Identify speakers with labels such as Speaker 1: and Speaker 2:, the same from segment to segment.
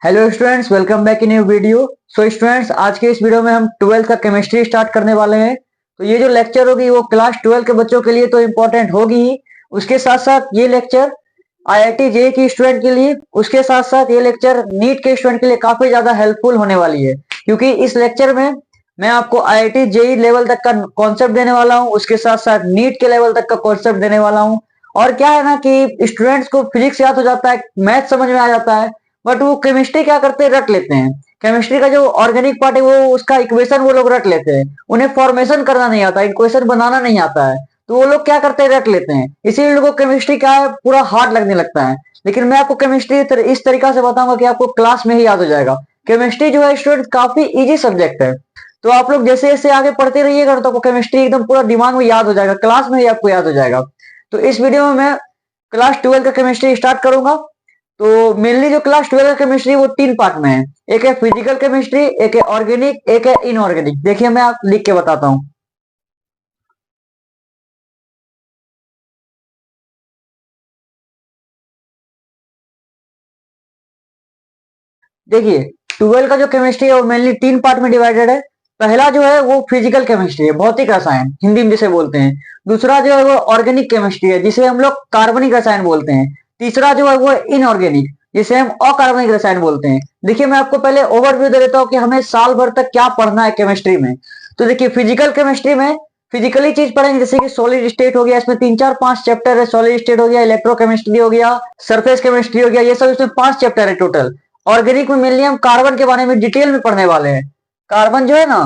Speaker 1: Hello students, welcome back in new video. So students, आज के इस वीडियो में हम 12th का केमिस्ट्री स्टार्ट करने वाले हैं। तो ये जो लेक्चर होगी वो क्लास 12 के बच्चों के लिए तो इम्पोर्टेंट होगी ही। उसके साथ साथ ये लेक्चर आईआईटी जेईई की स्टूडेंट के लिए, उसके साथ साथ ये लेक्चर नीट के स्टूडेंट के लिए काफी ज्यादा हेल्पफुल होने वाली है, क्योंकि इस लेक्चर में मैं आपको आईआईटी जेईई लेवल तक का कॉन्सेप्ट देने वाला हूँ, उसके साथ साथ नीट के लेवल तक का कॉन्सेप्ट देने वाला हूँ। और क्या है ना कि स्टूडेंट्स को फिजिक्स याद हो जाता है, मैथ समझ में आ जाता है, बट वो केमिस्ट्री क्या करते हैं, रट लेते हैं। केमिस्ट्री का जो ऑर्गेनिक पार्ट है वो उसका इक्वेशन वो लोग रट लेते हैं, उन्हें फॉर्मेशन करना नहीं आता, इक्वेशन बनाना नहीं आता है, तो वो लोग क्या करते हैं, रट लेते हैं। इसीलिए लोगों को केमिस्ट्री क्या है, पूरा हार्ड लगने लगता है। लेकिन मैं आपको केमिस्ट्री इस तरीका से बताऊंगा कि आपको क्लास में ही याद हो जाएगा। केमिस्ट्री जो है स्टूडेंट काफी इजी सब्जेक्ट है, तो आप लोग जैसे जैसे आगे पढ़ते रहिएगा तो आपको केमिस्ट्री एकदम पूरा दिमाग में याद हो जाएगा, क्लास में ही आपको याद हो जाएगा। तो इस वीडियो में मैं क्लास 12 का केमिस्ट्री स्टार्ट करूंगा। तो मेनली जो क्लास 12 का केमिस्ट्री वो 3 पार्ट में है। एक है फिजिकल केमिस्ट्री, एक है ऑर्गेनिक, एक है इनऑर्गेनिक। देखिए मैं आप लिख के बताता हूँ। देखिए 12 का जो केमिस्ट्री है वो मेनली 3 पार्ट में डिवाइडेड है। पहला जो है वो फिजिकल केमिस्ट्री है, भौतिक रसायन हिंदी में जिसे बोलते हैं। दूसरा जो है वो ऑर्गेनिक केमिस्ट्री है, जिसे हम लोग कार्बनिक रसायन बोलते हैं। तीसरा जो है वो इनऑर्गेनिक, जिसे हम अकार्बनिक रसायन बोलते हैं। देखिए मैं आपको पहले ओवरव्यू दे देता हूँ कि हमें साल भर तक क्या पढ़ना है केमिस्ट्री में। तो देखिए फिजिकल केमिस्ट्री में फिजिकली चीज पढ़ेंगे, जैसे कि सॉलिड स्टेट हो गया, इसमें 3 4 5 चैप्टर है। सॉलिड स्टेट हो गया, इलेक्ट्रोकेमिस्ट्री हो गया, सरफेस केमिस्ट्री हो गया, ये सब इसमें 5 चैप्टर है टोटल। ऑर्गेनिक में मेनली हम कार्बन के बारे में डिटेल में पढ़ने वाले हैं। कार्बन जो है ना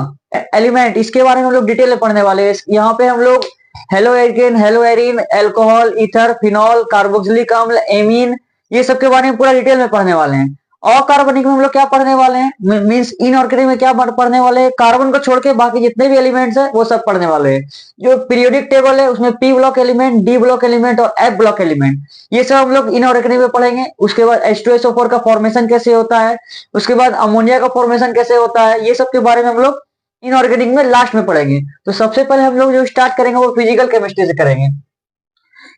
Speaker 1: एलिमेंट, इसके बारे में हम लोग डिटेल में पढ़ने वाले हैं। यहाँ पे हम लोग हेलोएरिन, हेलोएरिन, अल्कोहल, ईथर, फिनॉल, कार्बोक्सिलिक अम्ल, एमीन, ये सब के बारे में पूरा डिटेल में पढ़ने वाले हैं। अकार्बनिक में हम लोग क्या पढ़ने वाले हैं, मीन्स इनऑर्गेनिक में क्या पढ़ने वाले हैं, कार्बन को छोड़ के बाकी जितने भी एलिमेंट्स है वो सब पढ़ने वाले हैं। जो पीरियोडिक टेबल है उसमें P block element, D block element और एफ ब्लॉक एलिमेंट, ये सब हम लोग इनऑर्गेनिक में पढ़ेंगे। उसके बाद H2SO4 का फॉर्मेशन कैसे होता है, उसके बाद अमोनिया का फॉर्मेशन कैसे होता है, ये सब के बारे में हम लोग इनऑर्गेनिक में लास्ट में पढ़ेंगे। तो सबसे पहले हम लोग जो स्टार्ट करेंगे वो फिजिकल केमिस्ट्री से करेंगे।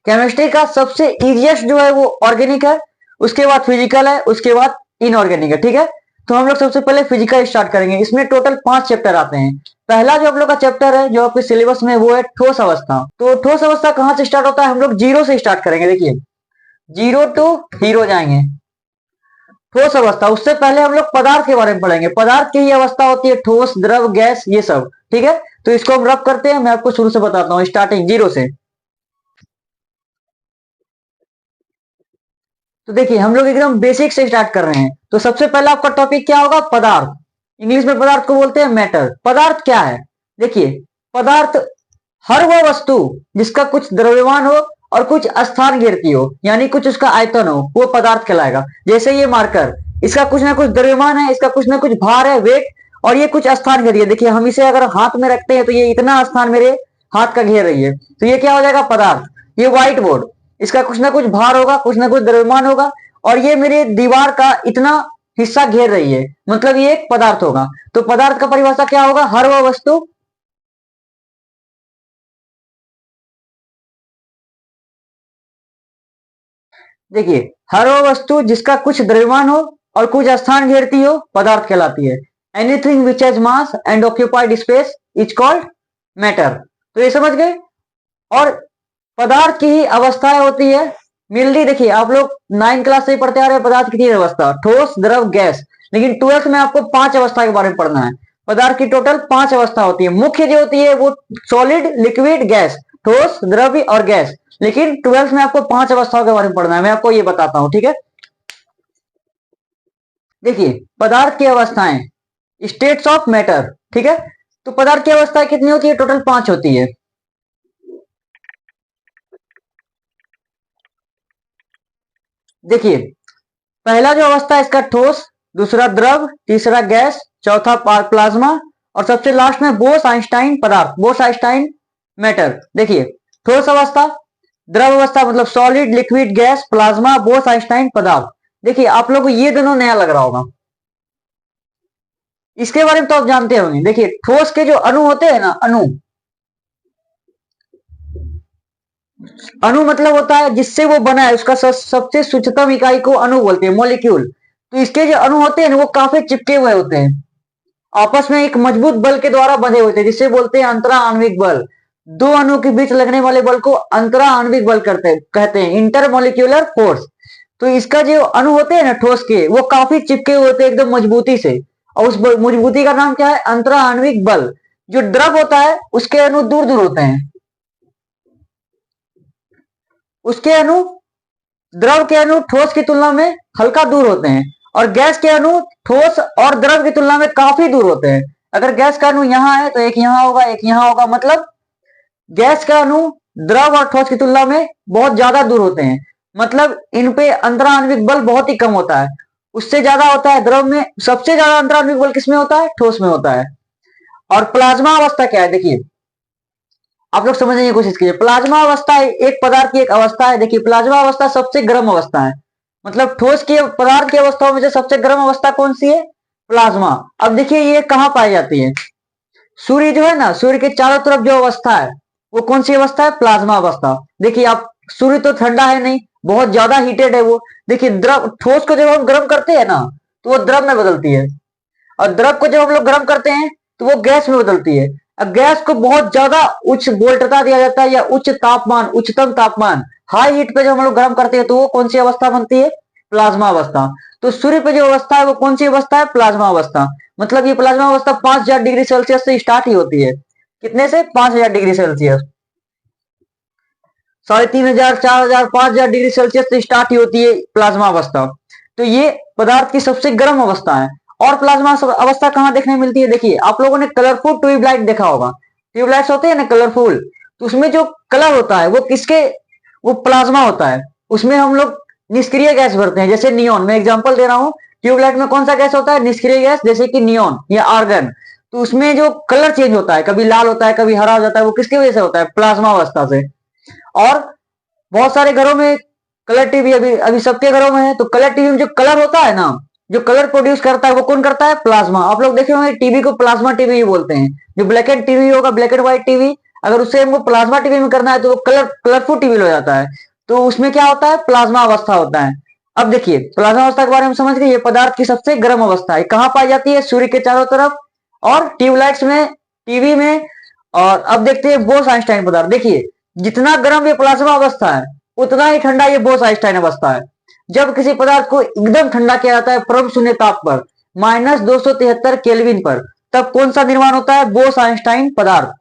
Speaker 1: केमिस्ट्री का सबसे इजिएस्ट जो है वो ऑर्गेनिक है, उसके बाद फिजिकल है, उसके बाद इनऑर्गेनिक है। ठीक है, तो हम लोग सबसे पहले फिजिकल स्टार्ट करेंगे। इसमें टोटल 5 चैप्टर आते हैं। पहला जो आप लोग का चैप्टर है जो आपके सिलेबस में वो है ठोस अवस्था। तो ठोस अवस्था कहां से स्टार्ट होता है, हम लोग जीरो से स्टार्ट करेंगे। देखिए जीरो टू हीरो जाएंगे। ठोस अवस्था, उससे पहले हम लोग पदार्थ के बारे में पढ़ेंगे। पदार्थ की ही अवस्था होती है ठोस, द्रव, गैस, ये सब। ठीक है, तो इसको हम रब करते हैं। मैं आपको शुरू से बताता हूँ, स्टार्टिंग जीरो से। तो देखिए हम लोग एकदम बेसिक से स्टार्ट कर रहे हैं। तो सबसे पहला आपका टॉपिक क्या होगा, पदार्थ। इंग्लिश में पदार्थ को बोलते हैं मैटर। पदार्थ क्या है, देखिए पदार्थ हर वो वस्तु जिसका कुछ द्रव्यमान हो और कुछ स्थान घेरती हो, यानी कुछ उसका आयतन हो, वो पदार्थ कहलाएगा। जैसे ये मार्कर, इसका कुछ ना कुछ द्रव्यमान है, इसका कुछ ना कुछ भार है, वेट, और ये कुछ स्थान घेर रही है। देखिए हम इसे अगर हाथ में रखते हैं तो ये इतना स्थान मेरे हाथ का घेर रही है, तो ये क्या हो जाएगा, पदार्थ। ये व्हाइट बोर्ड, इसका कुछ ना कुछ भार होगा, कुछ ना कुछ द्रव्यमान होगा, और ये मेरे दीवार का इतना हिस्सा घेर रही है, मतलब ये एक पदार्थ होगा। तो पदार्थ का परिभाषा क्या होगा, हर वह वस्तु, देखिए हर वो वस्तु जिसका कुछ द्रव्यमान हो और कुछ स्थान घेरती हो, पदार्थ कहलाती है। Anything which has mass and occupied space is called matter. तो ये समझ गए। और पदार्थ की ही अवस्थाएं होती है मिलती। देखिए आप लोग 9 क्लास से ही पढ़ते आ रहे हैं पदार्थ की 3 अवस्था, ठोस, द्रव, गैस। लेकिन 12th में आपको 5 अवस्था के बारे में पढ़ना है। पदार्थ की टोटल 5 अवस्था होती है। मुख्य जो होती है वो सॉलिड, लिक्विड, गैस, ठोस, द्रव्य और गैस। लेकिन 12th में आपको 5 अवस्थाओं के बारे में पढ़ना है, मैं आपको ये बताता हूं। ठीक है, देखिए पदार्थ की अवस्थाएं, स्टेट्स ऑफ मैटर। ठीक है, तो पदार्थ की अवस्थाएं कितनी होती है, टोटल 5 होती है। देखिए पहला जो अवस्था है इसका ठोस, दूसरा द्रव, तीसरा गैस, चौथा प्लाज्मा, और सबसे लास्ट में बोस आइंस्टाइन पदार्थ, बोस आइंस्टाइन मैटर। देखिए ठोस अवस्था, द्रव अवस्था मतलब solid, liquid, gas, plasma, Bose Einstein पदार्थ। देखिए आप लोग को ये दोनों नया लग रहा होगा, इसके बारे में तो आप जानते होंगे। देखिए ठोस के जो अणु होते हैं ना, अणु, अणु मतलब होता है जिससे वो बना है, उसका सबसे सूक्ष्मतम इकाई को अणु बोलते हैं, मोलिक्यूल। तो इसके जो अणु होते हैं ना वो काफी चिपके हुए होते हैं, आपस में एक मजबूत बल के द्वारा बंधे होते हैं, जिससे बोलते हैं अंतरा आणविक बल। दो अणु के बीच लगने वाले बल को अंतरा आणविक बल कहते हैं, इंटरमोलिक्यूलर फोर्स। तो इसका जो अणु होते हैं ना ठोस के, वो काफी चिपके हुए होते हैं एकदम मजबूती से, और उस मजबूती का नाम क्या है? अंतरा आणविक बल। जो द्रव होता है उसके अणु दूर दूर होते हैं, उसके अणु, द्रव के अणु ठोस की तुलना में हल्का दूर होते हैं, और गैस के अणु ठोस और द्रव की तुलना में काफी दूर होते हैं। अगर गैस का अणु यहाँ है तो एक यहाँ होगा, एक यहाँ होगा, मतलब गैस का अणु द्रव और ठोस की तुलना में बहुत ज्यादा दूर होते हैं, मतलब इन पे अंतराण्विक बल बहुत ही कम होता है। उससे ज्यादा होता है द्रव में, सबसे ज्यादा अंतराण्विक बल किसमें होता है? ठोस में होता है। और प्लाज्मा अवस्था क्या है? देखिए आप लोग समझने की कोशिश कीजिए। प्लाज्मा अवस्था एक पदार्थ की एक अवस्था है। देखिए प्लाज्मा अवस्था सबसे गर्म अवस्था है, मतलब ठोस की पदार्थ की अवस्थाओं में से सबसे गर्म अवस्था कौन सी है? प्लाज्मा। अब देखिए ये कहाँ पाई जाती है? सूर्य जो है ना, सूर्य के चारों तरफ जो अवस्था है वो कौन सी अवस्था है? प्लाज्मा अवस्था। देखिए आप, सूर्य तो ठंडा है नहीं, बहुत ज्यादा हीटेड है वो। देखिए द्रव, ठोस को जब हम गर्म करते हैं ना तो वो द्रव में बदलती है, और द्रव को जब हम लोग गर्म करते हैं तो वो गैस में बदलती है। अब गैस को बहुत ज्यादा उच्च वोल्टता दिया जाता है, या उच्च तापमान, उच्चतम तापमान, हाई हीट पे जब हम लोग गर्म करते हैं तो वो कौन सी अवस्था बनती है? प्लाज्मा अवस्था। तो सूर्य पे जो अवस्था है वो कौन सी अवस्था है? प्लाज्मा अवस्था। मतलब ये प्लाज्मा अवस्था 5000 डिग्री सेल्सियस से स्टार्ट ही होती है। कितने से? 5000 डिग्री सेल्सियस, 3500, 4000, 5000 डिग्री सेल्सियस से स्टार्ट ही होती है प्लाज्मा अवस्था। तो ये पदार्थ की सबसे गर्म अवस्था है। और प्लाज्मा अवस्था कहाँ देखने मिलती है? देखिए आप लोगों ने कलरफुल ट्यूबलाइट देखा होगा, ट्यूबलाइट्स होते हैं ना कलरफुल, तो उसमें जो कलर होता है वो किसके? वो प्लाज्मा होता है। उसमें हम लोग निष्क्रिय गैस भरते हैं, जैसे नियोन। मैं एग्जांपल दे रहा हूँ, ट्यूबलाइट में कौन सा गैस होता है? निष्क्रिय गैस, जैसे कि नियोन या आर्गन। तो उसमें जो कलर चेंज होता है, कभी लाल होता है, कभी हरा हो जाता है, वो किसकी वजह से होता है? प्लाज्मा अवस्था से। और बहुत सारे घरों में कलर टीवी, अभी अभी सबके घरों में है, तो कलर टीवी में जो कलर होता है ना, जो कलर प्रोड्यूस करता है वो कौन करता है? प्लाज्मा। आप लोग देखे होंगे टीवी को प्लाज्मा टीवी ही बोलते हैं। जो ब्लैक एंड टीवी होगा, ब्लैक एंड व्हाइट टीवी, अगर उससे हमको प्लाज्मा टीवी में करना है तो वो कलरफुल टीवी हो जाता है। तो उसमें क्या होता है? प्लाज्मा अवस्था होता है। अब देखिए प्लाज्मा अवस्था के बारे में समझ गए। ये पदार्थ की सबसे गर्म अवस्था है, कहाँ पाई जाती है? सूर्य के चारों तरफ और ट्यूबलाइट्स में, टीवी में। और अब देखते हैं बोस आइंस्टाइन पदार्थ। देखिए जितना गर्म ये प्लाज्मा अवस्था है उतना ही ठंडा ये बोस आइंस्टाइन अवस्था है। जब किसी पदार्थ को एकदम ठंडा किया जाता है परम शून्य ताप पर, -273 केल्विन पर, तब कौन सा निर्माण होता है? बोस आइंस्टाइन पदार्थ।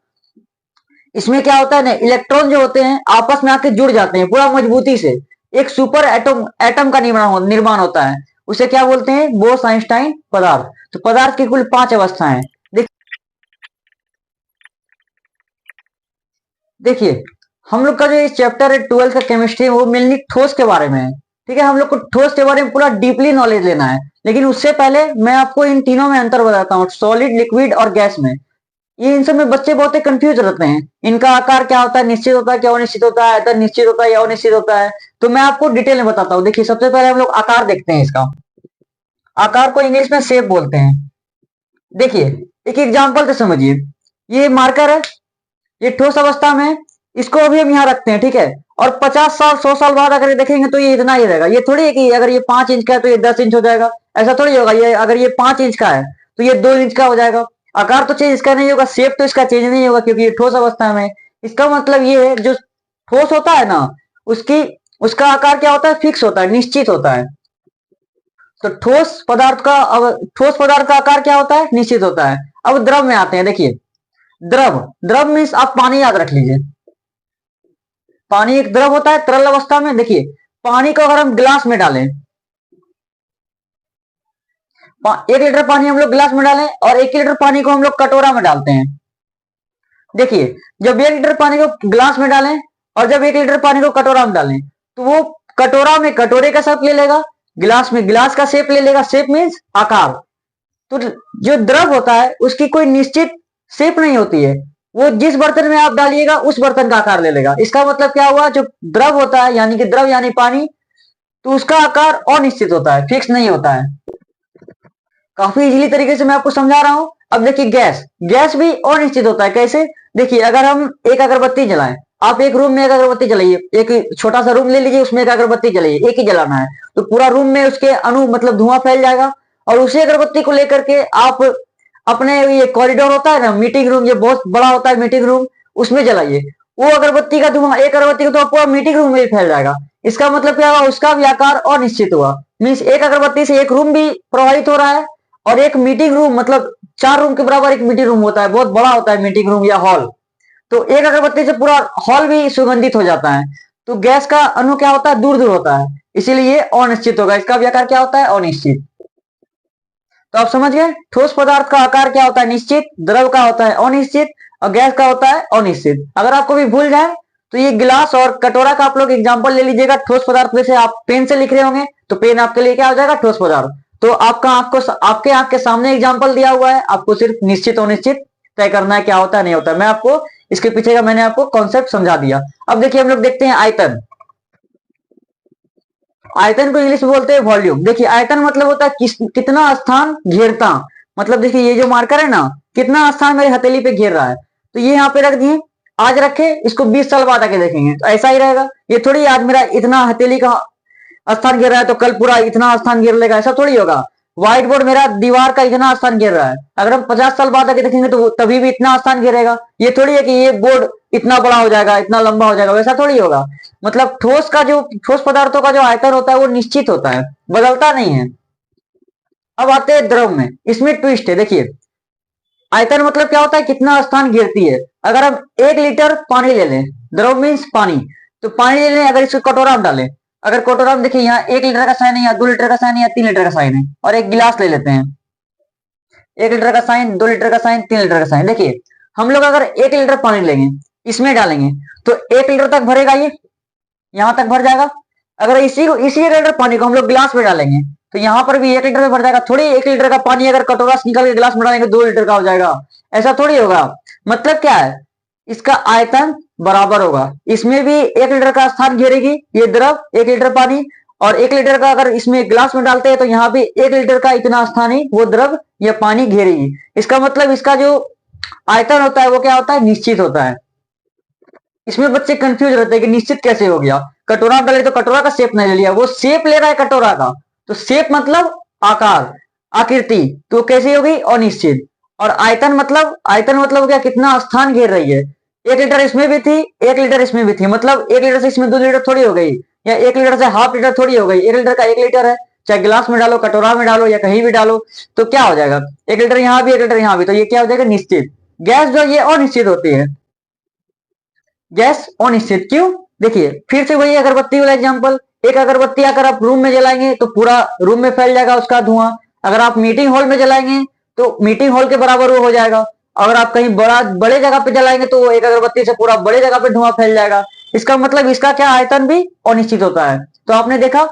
Speaker 1: इसमें क्या होता है ना, इलेक्ट्रॉन जो होते हैं आपस में आके जुड़ जाते हैं पूरा मजबूती से, एक सुपर एटम का निर्माण होता है। उसे क्या बोलते हैं? बोस आइंस्टाइन पदार्थ। तो पदार्थ की कुल 5 अवस्थाएं। देखिए हम लोग का जो इस चैप्टर है 12th का केमिस्ट्री, वो मेनली ठोस के बारे में है। ठीक है, हम लोग को ठोस के बारे में पूरा डीपली नॉलेज लेना है। लेकिन उससे पहले मैं आपको इन तीनों में अंतर बताता हूँ, सॉलिड, लिक्विड और गैस में। ये इन सब में बच्चे बहुत ही कंफ्यूज रहते हैं। इनका आकार क्या होता है, निश्चित होता है क्या अनिश्चित होता है, आयतन निश्चित होता है या अनिश्चित होता है। तो मैं आपको डिटेल में बताता हूँ। देखिए सबसे पहले हम लोग आकार देखते हैं इसका। आकार को इंग्लिश में शेप बोलते हैं। देखिए एक एग्जाम्पल से समझिए। ये मार्कर है, ये ठोस अवस्था में, इसको अभी हम यहाँ रखते हैं, ठीक है। और 50 साल 100 साल बाद अगर देखेंगे तो ये इतना ही रहेगा। ये थोड़ी है कि अगर ये 5 इंच का है तो ये 10 इंच हो जाएगा, ऐसा थोड़ी होगा। ये अगर ये 5 इंच का है तो ये 2 इंच का हो जाएगा। आकार तो चेंज इसका नहीं होगा, शेप तो इसका चेंज नहीं होगा, क्योंकि ये ठोस अवस्था में। इसका मतलब ये है, जो ठोस होता है ना, उसका आकार क्या होता है? फिक्स होता है, निश्चित होता है। तो ठोस पदार्थ का आकार क्या होता है? निश्चित होता है। अब द्रव में आते हैं। देखिए द्रव, द्रव मीन्स आप पानी याद रख लीजिए। पानी एक द्रव होता है तरल अवस्था में। देखिए पानी को अगर हम गिलास में डालें, 1 लीटर पानी हम लोग गिलास में डालें, और 1 लीटर पानी को हम लोग कटोरा में डालते हैं। देखिए जब 1 लीटर पानी को गिलास में डालें और जब 1 लीटर पानी को कटोरा में डालें, तो वो कटोरा में कटोरे का शेप ले लेगा, गिलास में गिलास का शेप ले लेगा। शेप मीन्स आकार। तो जो द्रव होता है उसकी कोई निश्चित शेप नहीं होती है, वो जिस बर्तन में आप डालिएगा उस बर्तन का आकार ले लेगा। इसका मतलब क्या हुआ? जो द्रव होता है, यानी कि द्रव यानी पानी, तो उसका आकार अनिश्चित होता है, फिक्स नहीं होता है। काफी इजीली तरीके से मैं आपको समझा रहा हूं। अब देखिए गैस, गैस भी अनिश्चित होता है। कैसे? देखिए अगर हम एक अगरबत्ती जलाएं, आप एक रूम में एक अगरबत्ती जलाइए, एक छोटा सा रूम ले लीजिए, उसमें एक अगरबत्ती जलाइए, एक ही जलाना है, तो पूरा रूम में उसके अणु मतलब धुआं फैल जाएगा। और उसी अगरबत्ती को लेकर के आप अपने ये कॉरिडोर होता है ना, मीटिंग रूम, ये बहुत बड़ा होता है मीटिंग रूम, उसमें जलाइए। वो अगरबत्ती का धुआं, एक अगरबत्ती का धुआं पूरा मीटिंग रूम में ही फैल जाएगा। इसका मतलब क्या हुआ, उसका भी आकार अनिश्चित हुआ। मीन्स एक अगरबत्ती से एक रूम भी प्रभावित हो रहा है, और एक मीटिंग रूम मतलब 4 रूम के बराबर एक मीटिंग रूम होता है, बहुत बड़ा होता है मीटिंग रूम या हॉल, तो एक अगरबत्ती से पूरा हॉल भी सुगंधित हो जाता है। तो गैस का अणु क्या होता है, दूर दूर होता है, इसीलिए ये अनिश्चित होगा। इसका भी आकार क्या होता है, अनिश्चित। तो आप समझ गए, ठोस पदार्थ का आकार क्या होता है, निश्चित, द्रव का होता है अनिश्चित, और गैस का होता है अनिश्चित। अगर आपको भी भूल जाए तो ये गिलास और कटोरा का आप लोग एग्जाम्पल ले लीजिएगा। ठोस पदार्थ में से आप पेन से लिख रहे होंगे, तो पेन आपके लिए क्या हो जाएगा, ठोस पदार्थ। तो आपका आपके आंख के सामने एग्जाम्पल दिया हुआ है, आपको सिर्फ निश्चित अनिश्चित तय करना है क्या होता है नहीं होता है। मैं आपको इसके पीछे का मैंने आपको कॉन्सेप्ट समझा दिया। अब देखिए हम लोग देखते हैं आयतन। आयतन को इंग्लिश में बोलते हैं वॉल्यूम। देखिए आयतन मतलब होता है कितना स्थान घेरता, मतलब देखिए ये जो मार्कर है ना, कितना स्थान मेरे हथेली पे घेर रहा है, तो ये यहाँ पे रख दिए, आज रखे, इसको 20 साल बाद आके देखेंगे तो ऐसा ही रहेगा। ये थोड़ी आज मेरा इतना हथेली का स्थान घेर रहा है तो कल पूरा इतना स्थान घेर लेगा, ऐसा थोड़ी होगा। व्हाइट बोर्ड मेरा दीवार का इतना स्थान घेर रहा है, अगर हम 50 साल बाद आके देखेंगे तो तभी भी इतना स्थान घेरेगा। ये थोड़ी है कि ये बोर्ड इतना बड़ा हो जाएगा, इतना लंबा हो जाएगा, वैसा थोड़ी होगा। मतलब ठोस पदार्थों का जो आयतन होता है वो निश्चित होता है, बदलता नहीं है। अब आते हैं द्रव में, इसमें ट्विस्ट है। देखिए आयतन मतलब क्या होता है, कितना स्थान घेरती है। अगर हम 1 लीटर पानी ले लें, द्रव मीन्स पानी, तो पानी ले लें, अगर इसको कटोरा में डालें, अगर कटोरा में देखिए यहाँ 1 लीटर का साइन है, या 2 लीटर का साइन है, या 3 लीटर का साइन है, और एक गिलास ले लेते हैं, 1 लीटर का साइन, 2 लीटर का साइन, 3 लीटर का साइन। देखिए हम लोग अगर 1 लीटर पानी लेंगे, इसमें डालेंगे, तो 1 लीटर तक भरेगा, ये यहां तक भर जाएगा। अगर इसी 1 लीटर पानी को हम लोग गिलास में डालेंगे, तो यहां पर भी 1 लीटर में भर जाएगा। थोड़ी 1 लीटर का पानी अगर कटोरा से निकाल के गिलास में डालेंगे 2 लीटर का हो जाएगा, ऐसा थोड़ी होगा। मतलब क्या है, इसका आयतन बराबर होगा। इसमें भी 1 लीटर का स्थान घेरेगी ये द्रव, 1 लीटर पानी, और 1 लीटर का अगर इसमें गिलास में डालते हैं तो यहाँ भी 1 लीटर का इतना स्थान ही वो द्रव या पानी घेरेगी। इसका मतलब इसका जो आयतन होता है वो क्या होता है, निश्चित होता है। इसमें बच्चे कंफ्यूज रहते हैं कि निश्चित कैसे हो गया, कटोरा डाले तो कटोरा का शेप नहीं ले लिया, वो शेप ले रहा है कटोरा का, तो शेप मतलब आकार, आकृति, तो कैसे होगी, अनिश्चित। और आयतन मतलब क्या, कितना स्थान घेर रही है। 1 लीटर इसमें भी थी, 1 लीटर इसमें भी थी, मतलब 1 लीटर से इसमें 2 लीटर थोड़ी हो गई, या 1 लीटर से हाफ लीटर थोड़ी हो गई। 1 लीटर का 1 लीटर है, चाहे गिलास में डालो, कटोरा में डालो, या कहीं भी डालो, तो क्या हो जाएगा, 1 लीटर यहाँ भी, 1 लीटर यहाँ भी, तो ये क्या हो जाएगा, निश्चित। गैस जो ये अनिश्चित होती है, गैस अनिश्चित क्यों। देखिए फिर से वही अगरबत्ती वाला एग्जांपल, एक अगरबत्ती अगर आप रूम में जलाएंगे तो पूरा रूम में फैल जाएगा उसका धुआं। अगर आप मीटिंग हॉल में जलाएंगे तो मीटिंग हॉल के बराबर वो हो जाएगा। अगर आप कहीं बड़े जगह पे जलाएंगे तो एक अगरबत्ती से पूरा बड़े जगह पे धुआं फैल जाएगा। इसका मतलब इसका क्या, आयतन भी अनिश्चित होता है। तो आपने देखा,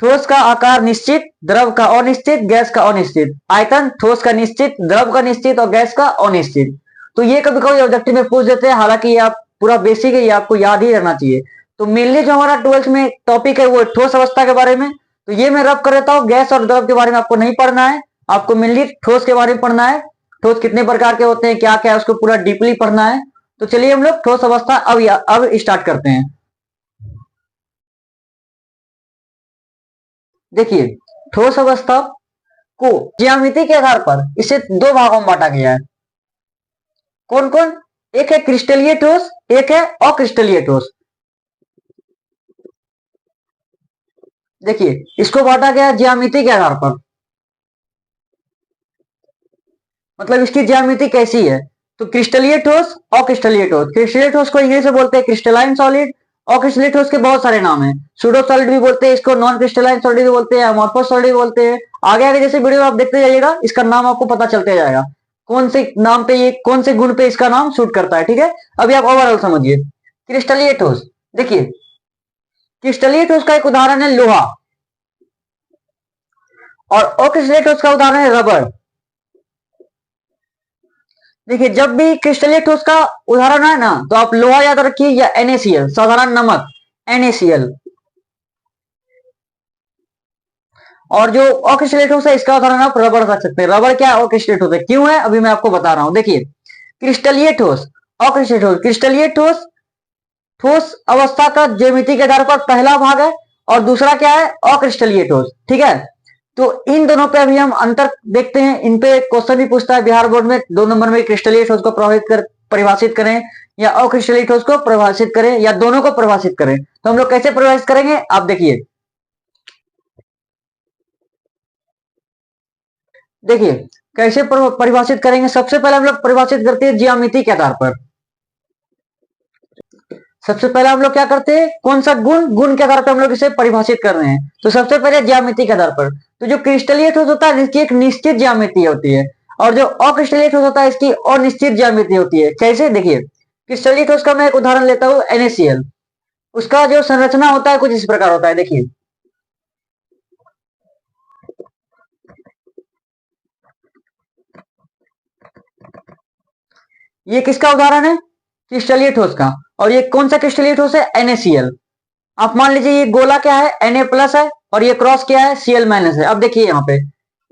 Speaker 1: ठोस का आकार निश्चित, द्रव का अनिश्चित, गैस का अनिश्चित। आयतन ठोस का निश्चित, द्रव का निश्चित और गैस का अनिश्चित। तो ये कभी कभी ऑब्जेक्टिव में पूछ देते हैं, हालांकि ये आप पूरा बेसिक है, ये आपको याद ही रहना चाहिए। तो मेनली जो हमारा 12th में टॉपिक है वो ठोस अवस्था के बारे में, तो ये मैं रब कर देता हूँ। गैस और द्रव के बारे में आपको नहीं पढ़ना है, आपको मेनली ठोस के बारे में पढ़ना है। ठोस कितने प्रकार के होते हैं, क्या क्या है, उसको पूरा डीपली पढ़ना है। तो चलिए हम लोग ठोस अवस्था अब स्टार्ट करते हैं। देखिए ठोस अवस्था को ज्यामिति के आधार पर इसे 2 भागों में बांटा गया है। कौन कौन, एक है क्रिस्टलीय ठोस, एक है अक्रिस्टलीय ठोस। देखिए इसको बांटा गया ज्यामिति के आधार पर, मतलब इसकी ज्यामिति कैसी है। तो क्रिस्टलीय ठोस, अक्रिस्टलीय ठोस। क्रिस्टलीय ठोस को इंग्लिश में बोलते हैं क्रिस्टलाइन सॉलिड। अक्रिस्टलीय ठोस के बहुत सारे नाम हैं, सूडो सॉलिड भी बोलते हैं इसको, नॉन क्रिस्टलाइन सॉलिड भी बोलते हैं, अमोर्फस सॉलिड भी बोलते हैं। आगे आगे जैसे वीडियो आप देखते जाइएगा इसका नाम आपको पता चलते जाएगा, कौन से नाम पे ये, कौन से गुण पे इसका नाम सूट करता है। ठीक है, अभी आप ओवरऑल समझिए। क्रिस्टलीय ठोस, देखिए क्रिस्टलीय ठोस का एक उदाहरण है लोहा, और अक्रिस्टलीय ठोस का उदाहरण है रबड़। देखिए जब भी क्रिस्टलीय ठोस का उदाहरण है ना, तो आप लोहा याद रखिए या NaCl, साधारण नमक NaCl। और जो अक्रिस्टलीय ठोस है इसका उदाहरण आप रबड़ रख सकते हैं। रबड़ क्या अक्रिस्टलीय ठोस है, क्यों है, अभी मैं आपको बता रहा हूं। देखिए क्रिस्टलीय ठोस, अक्रिस्टलीय ठोस। क्रिस्टलीय ठोस ठोस अवस्था का ज्यामिति के आधार पर पहला भाग है, और दूसरा क्या है, अक्रिस्टलीय ठोस। ठीक है, तो इन दोनों पे अभी हम अंतर देखते हैं। इन पे क्वेश्चन भी पूछता है बिहार बोर्ड में 2 नंबर में, क्रिस्टलीय ठोस को परिभाषित करें या अक्रिस्टलीय ठोस को परिभाषित करें या दोनों को परिभाषित करें। तो हम लोग कैसे परिभाषित करेंगे, आप देखिए। देखिए कैसे परिभाषित करेंगे। सबसे पहले हम लोग परिभाषित करते हैं ज्यामिति के आधार पर। सबसे पहले हम लोग क्या करते हैं, कौन सा गुण के आधार पर हम लोग इसे परिभाषित कर रहे हैं। तो सबसे पहले ज्यामिति के आधार पर। तो जो क्रिस्टलीय ठोस होता है इसकी एक निश्चित ज्यामिति होती है, और जो अक्रिस्टलीय ठोस होता है इसकी अनिश्चित ज्यामिति होती है। कैसे, देखिए क्रिस्टलीय ठोस का मैं एक उदाहरण लेता हूं, NaCl। उसका जो संरचना होता है कुछ इस प्रकार होता है, देखिए। ये किसका उदाहरण है, क्रिस्टलीय ठोस का। और ये कौन सा क्रिस्टलीय ठोस है, NaCl। आप मान लीजिए ये गोला क्या है, Na प्लस है, और ये क्रॉस क्या है, Cl माइनस है। अब देखिए यहाँ पे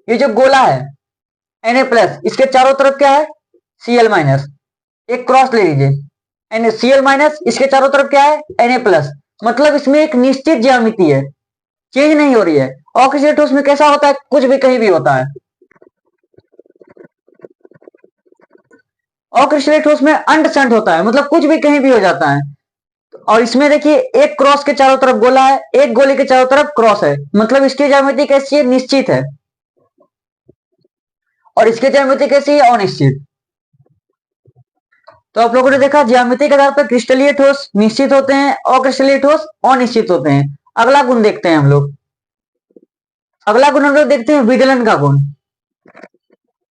Speaker 1: ये जो गोला है Na प्लस, इसके चारों तरफ क्या है, Cl माइनस। एक क्रॉस ले लीजिए, Cl माइनस, इसके चारों तरफ क्या है, Na प्लस। मतलब इसमें एक निश्चित ज्यामिति है, चेंज नहीं हो रही है। ऑक्सीजन ठोस में कैसा होता है, कुछ भी कहीं भी होता है। अक्रिस्टलीय ठोस में अंट संट होता है, मतलब कुछ भी कहीं भी हो जाता है। और इसमें देखिए एक क्रॉस के चारों तरफ गोला है, एक गोले के चारों तरफ क्रॉस है, मतलब इसकी ज्यामिति कैसी है, निश्चित है। और इसकी ज्यामिति कैसी है, अनिश्चित। तो आप लोगों ने देखा ज्यामिति के आधार पर क्रिस्टलीय ठोस निश्चित होते हैं, अक्रिस्टलीय ठोस अनिश्चित होते हैं। अगला गुण देखते हैं हम लोग। अगला गुण हम लोग देखते हैं विदलन का गुण।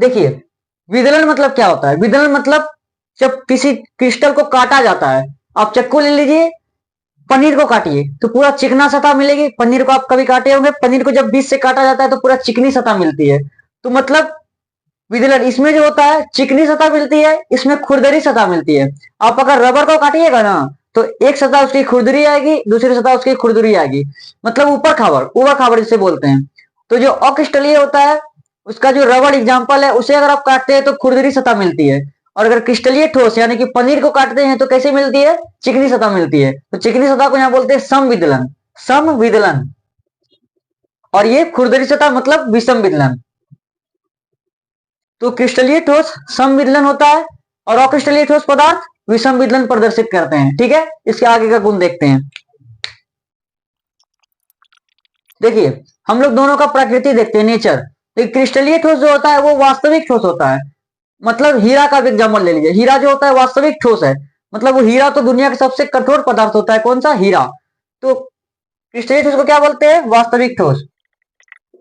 Speaker 1: देखिए विदलन मतलब क्या होता है, विदलन मतलब जब किसी क्रिस्टल को काटा जाता है, आप चाकू ले लीजिए, पनीर को काटिए तो पूरा चिकना सतह मिलेगी। पनीर को आप कभी काटे होंगे, पनीर को जब बीच से काटा जाता है तो पूरा चिकनी सतह मिलती है। तो मतलब विदलन इसमें जो होता है चिकनी सतह मिलती है, इसमें खुरदरी सतह मिलती है। आप अगर रबर को काटिएगा ना तो एक सतह उसकी खुरदरी आएगी, दूसरी सतह उसकी खुरदरी आएगी, मतलब ऊपर खाबर जिसे बोलते हैं। तो जो अक्रिस्टलीय होता है उसका जो रबर एग्जाम्पल है, उसे अगर आप काटते हैं तो खुरदरी सतह मिलती है। और अगर क्रिस्टलीय ठोस यानी कि पनीर को काटते हैं तो कैसे मिलती है, चिकनी सतह मिलती है। तो चिकनी सतह को यहां बोलते हैं समविदलन, समविदलन। और ये खुरदरी सतह मतलब विषम विदलन। तो क्रिस्टलीय ठोस समविदलन होता है और अक्रिस्टलीय ठोस पदार्थ विषम विदलन प्रदर्शित करते हैं। ठीक है, इसके आगे का गुण देखते हैं। देखिए हम लोग दोनों का प्रकृति देखते हैं, नेचर। तो क्रिस्टलीय ठोस जो होता है वो वास्तविक ठोस होता है। मतलब हीरा का एग्जाम्पल ले लीजिए, हीरा जो होता है वास्तविक ठोस है, मतलब वो हीरा तो दुनिया का सबसे कठोर पदार्थ होता है, कौन सा, हीरा। तो क्रिस्टलीय ठोस को क्या बोलते हैं, वास्तविक ठोस,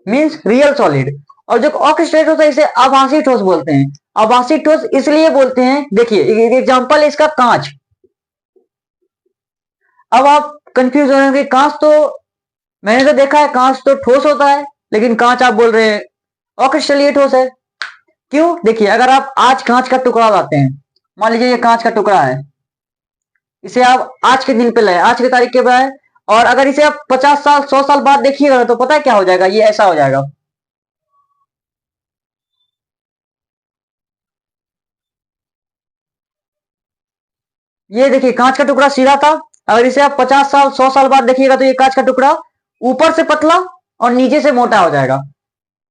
Speaker 1: मींस रियल सॉलिड। और जो अक्रिस्टलीय ठोस है इसे आभासी ठोस बोलते हैं। आभासी ठोस इसलिए बोलते हैं, देखिए एग्जाम्पल है इसका कांच। अब आप कंफ्यूज हो रहे हैं कि कांच तो मैंने तो देखा है कांच तो ठोस होता है, लेकिन कांच आप बोल रहे हैं अक्रिस्टलीय ठोस है, क्यों। देखिए अगर आप आज कांच का टुकड़ा लाते हैं, मान लीजिए ये कांच का टुकड़ा है, इसे आप आज के दिन पे लाए, आज की तारीख के लाए, और अगर इसे आप 50 साल 100 साल बाद देखिएगा तो पता है क्या हो जाएगा, ये ऐसा हो जाएगा। ये देखिए कांच का टुकड़ा सीधा था, अगर इसे आप 50 साल 100 साल बाद देखिएगा तो ये कांच का टुकड़ा ऊपर से पतला और नीचे से मोटा हो जाएगा।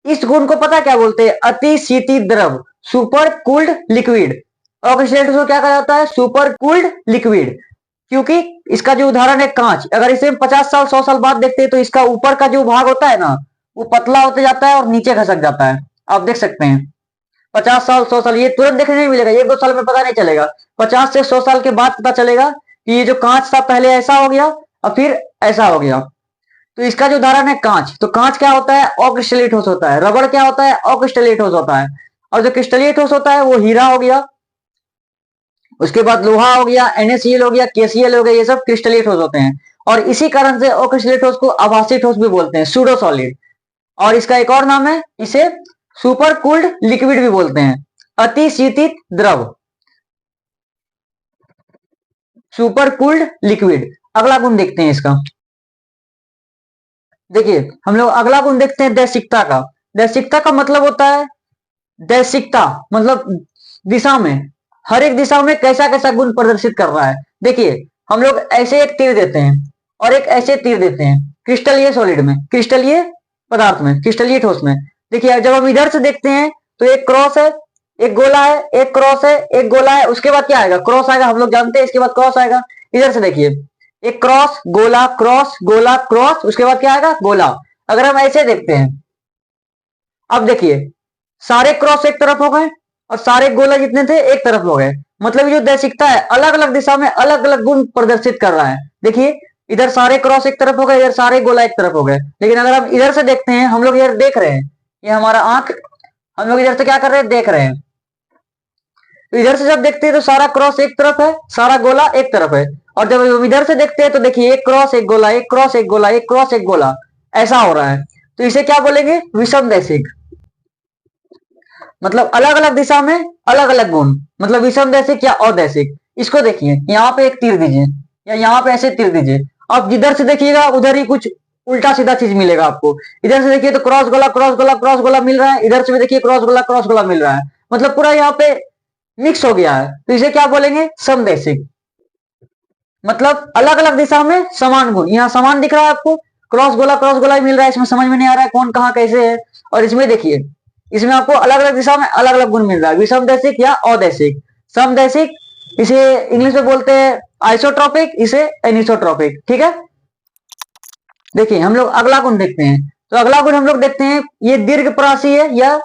Speaker 1: इस गुण को पता क्या बोलते हैं, अति शीतल द्रव, सुपर कूल्ड लिक्विड। ऑक्सीडेंट को क्या कहा जाता है, सुपर कूल्ड लिक्विड। क्योंकि इसका जो उदाहरण है कांच, अगर इसे 50 साल 100 साल बाद देखते हैं तो इसका ऊपर का जो भाग होता है ना वो पतला होते जाता है और नीचे खसक जाता है। आप देख सकते हैं 50 साल 100 साल ये तुरंत देखने नहीं मिलेगा, 1-2 साल में पता नहीं चलेगा, 50 से 100 साल के बाद पता चलेगा कि ये जो कांच था पहले ऐसा हो गया और फिर ऐसा हो गया। तो इसका जो उदाहरण है कांच, तो कांच क्या होता है, अक्रिस्टलीय ठोस होता है। रबड़ क्या होता है, अक्रिस्टलीय ठोस होता है। और जो क्रिस्टलीय ठोस होता है वो हीरा हो गया, उसके बाद लोहा हो गया, NaCl हो गया, KCl हो गया, ये सब क्रिस्टलीय ठोस होते हैं। और इसी कारण से अक्रिस्टलीय ठोस को आभासी ठोस भी बोलते हैं, सूडो सॉलिड। और इसका एक और नाम है, इसे सुपर कूल्ड लिक्विड भी बोलते हैं, अति शीतित द्रव, सुपर कूल्ड लिक्विड। अगला गुण देखते हैं इसका। देखिए हम लोग अगला गुण देखते हैं दैशिकता का। दैशिकता का मतलब होता है, दैशिकता मतलब दिशा में, हर एक दिशा में कैसा कैसा गुण प्रदर्शित कर रहा है। देखिए हम लोग ऐसे एक तीर देते हैं और एक ऐसे तीर देते हैं, क्रिस्टलीय सॉलिड में, क्रिस्टलीय पदार्थ में, क्रिस्टलीय ठोस में। देखिए जब हम इधर से देखते हैं तो एक क्रॉस है, एक गोला है, एक क्रॉस है, एक गोला है, उसके बाद क्या आएगा, क्रॉस आएगा, हम लोग जानते हैं, इसके बाद क्रॉस आएगा। इधर से देखिए एक क्रॉस गोला क्रॉस गोला क्रॉस, उसके बाद क्या आएगा, गोला। अगर हम ऐसे देखते हैं, अब देखिए सारे क्रॉस एक तरफ हो गए और सारे गोला जितने थे एक तरफ हो गए, मतलब ये जो दैशिकता है अलग अलग दिशा में अलग अलग गुण प्रदर्शित कर रहा है। देखिए इधर सारे क्रॉस एक तरफ हो गए, इधर सारे गोला एक तरफ हो गए। लेकिन अगर हम इधर से देखते हैं, हम लोग इधर देख रहे हैं, ये हमारा आंख, हम लोग इधर से क्या कर रहे हैं, देख रहे हैं। तो इधर से जब देखते हैं तो सारा क्रॉस एक तरफ है, सारा गोला एक तरफ है। और जब हम इधर से देखते हैं तो देखिए एक क्रॉस एक गोला, एक क्रॉस एक गोला, एक क्रॉस एक गोला, ऐसा हो रहा है। तो इसे क्या बोलेंगे, विषम दैशिक। मतलब अलग अलग दिशा में अलग अलग गुण, मतलब विषम दैशिक या अदैशिक। इसको देखिए यहाँ पे एक तीर दीजिए या यहाँ पे ऐसे तीर दीजिए, आप जिधर से देखिएगा उधर ही कुछ उल्टा सीधा चीज मिलेगा आपको। इधर से देखिए तो क्रॉस गोला क्रॉस गोला क्रॉस गोला मिल रहा है, इधर से भी देखिए क्रॉस गोला मिल रहा है, मतलब पूरा यहाँ पे मिक्स हो गया है। तो इसे क्या बोलेंगे, समदैशिक। मतलब अलग अलग दिशा में समान गुण, यहाँ समान दिख रहा है आपको, क्रॉस गोला ही मिल रहा है, इसमें समझ में नहीं आ रहा है कौन कहाँ कैसे है। और इसमें देखिए इसमें आपको अलग अलग दिशा में अलग अलग गुण मिल रहा है, विषम दैशिक या अदैशिक। समदैशिक इसे इंग्लिश में बोलते हैं आइसोट्रोपिक, इसे एनिसोट्रोपिक, ठीक है। देखिए हम लोग अगला गुण देखते हैं, तो अगला गुण हम लोग देखते हैं ये दीर्घ परासी है या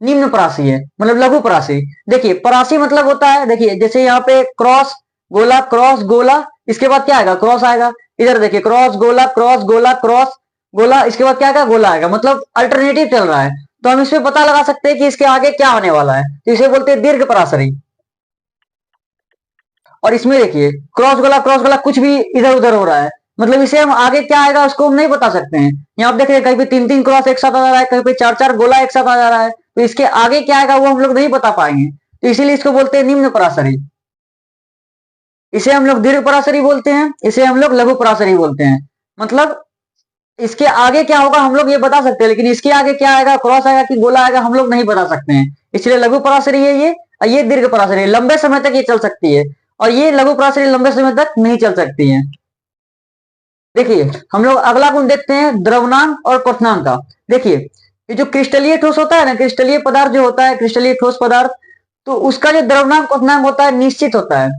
Speaker 1: निम्न परासी है, मतलब लघु परासी। देखिए परासी मतलब होता है, देखिए जैसे यहाँ पे क्रॉस गोला, इसके बाद क्या आएगा, क्रॉस आएगा। इधर देखिए क्रॉस गोला क्रॉस गोला, इसके बाद क्या आएगा, गोला आएगा, मतलब अल्टरनेटिव चल रहा है। तो हम इसमें पता लगा सकते हैं कि इसके आगे क्या होने वाला है, तो इसे बोलते हैं दीर्घ परासरी। और इसमें देखिए क्रॉस गोला कुछ भी इधर उधर हो रहा है, मतलब इसे हम आगे क्या आएगा उसको हम नहीं बता सकते हैं। यहाँ आप देख रहे हैं कहीं पे तीन तीन क्रॉस एक साथ आ जा रहा है, कहीं पे चार चार गोला एक साथ आ जा रहा है, तो इसके आगे क्या आएगा वो हम लोग नहीं बता पाएंगे, तो इसीलिए इसको बोलते हैं निम्न परासरी। इसे हम लोग दीर्घ परासरी बोलते हैं, इसे हम लोग लघु परासरी बोलते हैं। मतलब इसके आगे क्या होगा हम लोग ये बता सकते हैं, लेकिन इसके आगे क्या आएगा, क्रॉस आएगा कि गोला आएगा, हम लोग नहीं बता सकते हैं। इसलिए लघु परासरी है ये, और ये दीर्घ परासरी है, लंबे समय तक ये चल सकती है, और ये लघु परासरी लंबे समय तक नहीं चल सकती है। देखिए हम लोग अगला गुण देखते हैं द्रवनांक और क्वथनांक का। देखिए ये जो क्रिस्टलीय ठोस होता है ना, क्रिस्टलीय पदार्थ जो होता है, क्रिस्टलीय ठोस पदार्थ, तो उसका जो द्रवनांक क्वथनांक होता है निश्चित होता है,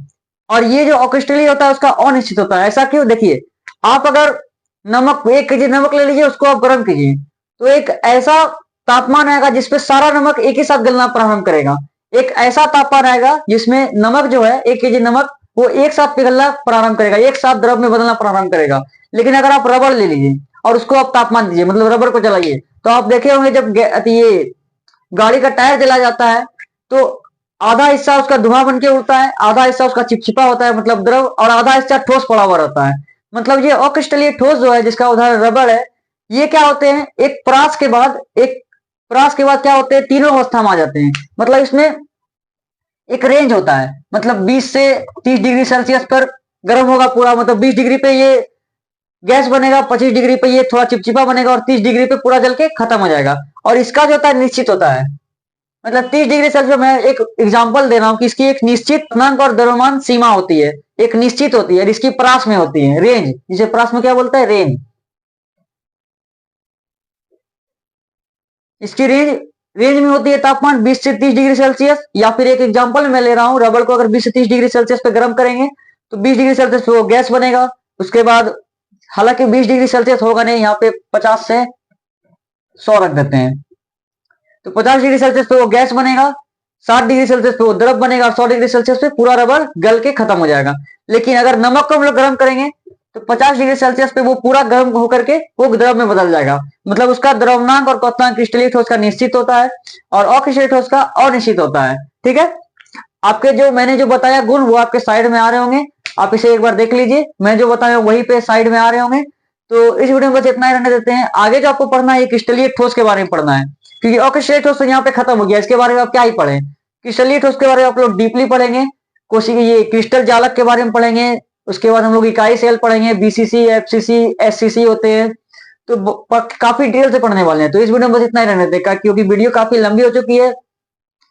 Speaker 1: और ये जो अक्रिस्टलीय होता है उसका अनिश्चित होता है। ऐसा क्यों, देखिए आप अगर नमक 1 kg नमक ले लीजिए, उसको आप गर्म कीजिए, तो एक ऐसा तापमान आएगा जिसपे सारा नमक एक ही साथ गलना प्रारंभ करेगा। एक ऐसा तापमान आएगा जिसमें नमक जो है 1 kg नमक वो एक साथ पिघलना प्रारंभ करेगा, एक साथ द्रव में बदलना प्रारंभ करेगा। लेकिन अगर आप रबड़ ले लीजिए और उसको आप तापमान दीजिए, मतलब रबड़ को जलाइए, तो आप देखे होंगे जब ये गाड़ी का टायर जला जाता है तो आधा हिस्सा उसका धुआं बन के उड़ता है, आधा हिस्सा उसका चिपचिपा होता है मतलब द्रव, और आधा हिस्सा ठोस पड़ा हुआ रहता है। मतलब ये अक्रिस्टलीय ठोस जो है जिसका उदाहरण रबड़ है, ये क्या होते हैं, एक परास के बाद क्या होते हैं, तीनों अवस्था में आ जाते हैं। मतलब इसमें एक रेंज होता है, मतलब 20 से 30 डिग्री सेल्सियस पर गर्म होगा पूरा, मतलब 20 डिग्री पे ये गैस बनेगा, 25 डिग्री पे ये थोड़ा चिपचिपा बनेगा, और 30 डिग्री पे पूरा जल के खत्म हो जाएगा। और इसका जो होता है निश्चित होता है, मतलब 30 डिग्री सेल्सियस, मैं एक एग्जांपल दे रहा हूं कि इसकी एक निश्चित पूर्णांक और द्रव्यमान सीमा होती है, एक निश्चित होती है, और इसकी परास में होती है रेंज, जिसे परास में क्या बोलता है, रेंज। इसकी रेंज में होती है तापमान 20 से 30 डिग्री सेल्सियस। या फिर एक एग्जांपल मैं ले रहा हूं, रबड़ को अगर 20 से 30 डिग्री सेल्सियस पे गर्म करेंगे तो 20 डिग्री सेल्सियस पे वो गैस बनेगा। उसके बाद हालांकि 20 डिग्री सेल्सियस होगा नहीं, यहाँ पे 50 से 100 रख देते हैं, तो 50 डिग्री सेल्सियस पे वो गैस बनेगा, 60 डिग्री सेल्सियस पे वो द्रव बनेगा, और 100 डिग्री सेल्सियस पे पूरा रबर गल के खत्म हो जाएगा। लेकिन अगर नमक को हम लोग गर्म करेंगे तो 50 डिग्री सेल्सियस पे वो पूरा गर्म होकर के वो द्रव में बदल जाएगा। मतलब उसका द्रवनांक और क्वथनांक क्रिस्टलीय ठोस का निश्चित होता है और अक्रिस्टलीय ठोस का अनिश्चित होता है। ठीक है, आपके जो मैंने जो बताया गुण वो आपके साइड में आ रहे होंगे, आप इसे एक बार देख लीजिए, मैं जो बताया वहीं पे साइड में आ रहे होंगे। तो इस वीडियो में बस इतना ही रहने देते हैं। आगे जो आपको पढ़ना है क्रिस्टलीय ठोस के बारे में पढ़ना है, क्योंकि अक्रिस्टलीय ठोस तो यहाँ पे खत्म हो गया, इसके बारे में आप क्या ही पढ़े। क्रिस्टलीय ठोस के बारे में आप लोग डीपली पढ़ेंगे, कोशिका ये क्रिस्टल जालक के बारे में पढ़ेंगे, उसके बाद हम लोग इकाई सेल पढ़ेंगे, बीसीसी, एफसीसी, एससीसी होते हैं, तो काफी डिटेल से पढ़ने वाले हैं। तो इस वीडियो में बस इतना ही रहने देगा, क्योंकि वीडियो काफी लंबी हो चुकी है।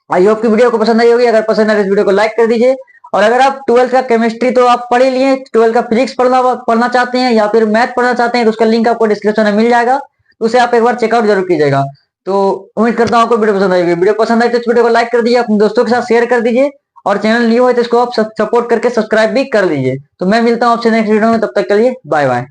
Speaker 1: आई होप की वीडियो को पसंद आई होगी। अगर पसंद आए तो इस वीडियो को लाइक कर दीजिए और अगर आप 12th का केमिस्ट्री तो आप पढ़ ही लिए, 12th का फिजिक्स पढ़ना चाहते हैं या फिर मैथ पढ़ना चाहते हैं तो उसका लिंक आपको डिस्क्रिप्शन में मिल जाएगा, तो उसे आप एक बार चेकआउट जरूर कीजिएगा। तो उम्मीद करता हूँ आपको वीडियो पसंद आएगी। वीडियो पसंद आए तो इस वीडियो को लाइक कर दीजिए, अपने दोस्तों के साथ शेयर कर दीजिए, और चैनल न्यू है तो इसको आप सपोर्ट करके सब्सक्राइब भी कर लीजिए। तो मैं मिलता हूँ आपसे नेक्स्ट वीडियो में, तब तक के लिए बाय बाय।